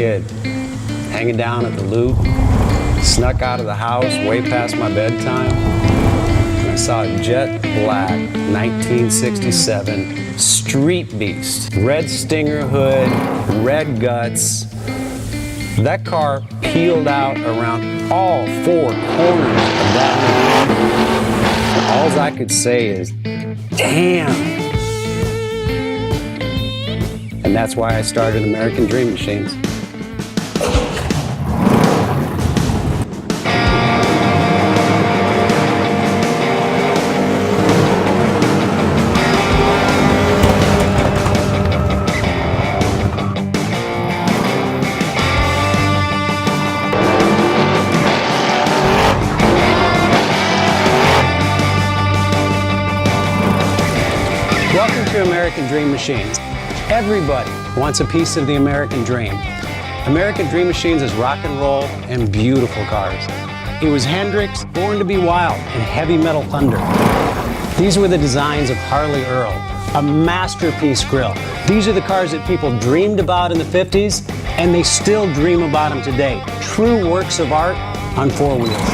kid, hanging down at the Loop, snuck out of the house way past my bedtime, and I saw a jet black 1967 Street Beast. Red Stinger hood, red guts. That car peeled out around all four corners of that hood. All I could say is, damn. And that's why I started American Dream Machines. Welcome to American Dream Machines. Everybody wants a piece of the American dream. American Dream Machines is rock and roll and beautiful cars. It was Hendrix, Born to be Wild, and Heavy Metal Thunder. These were the designs of Harley Earl, a masterpiece grille. These are the cars that people dreamed about in the 50s, and they still dream about them today. True works of art on four wheels.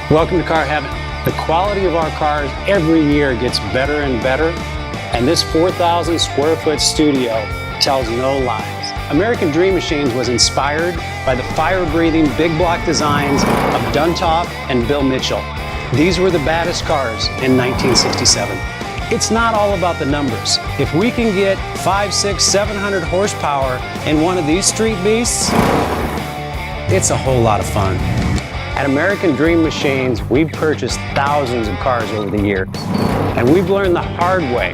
Welcome to Car Heaven. The quality of our cars every year gets better and better, and this 4,000 square foot studio tells no lies. American Dream Machines was inspired by the fire-breathing big block designs of Duntop and Bill Mitchell. These were the baddest cars in 1967. It's not all about the numbers. If we can get 500, 600, 700 horsepower in one of these street beasts, it's a whole lot of fun. At American Dream Machines, we've purchased thousands of cars over the years, and we've learned the hard way.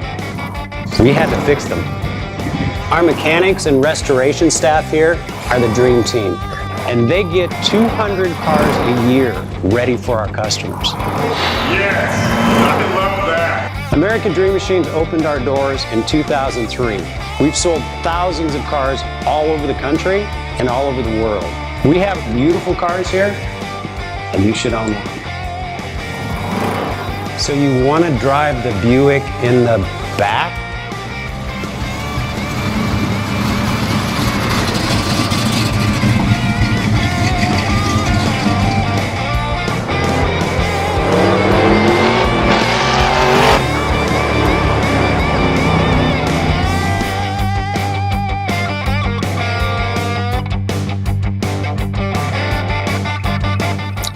We had to fix them. Our mechanics and restoration staff here are the dream team, and they get 200 cars a year ready for our customers. Yes, I love that. American Dream Machines opened our doors in 2003. We've sold thousands of cars all over the country and all over the world. We have beautiful cars here, and you should own one. So you want to drive the Buick in the back?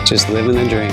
Just living the dream.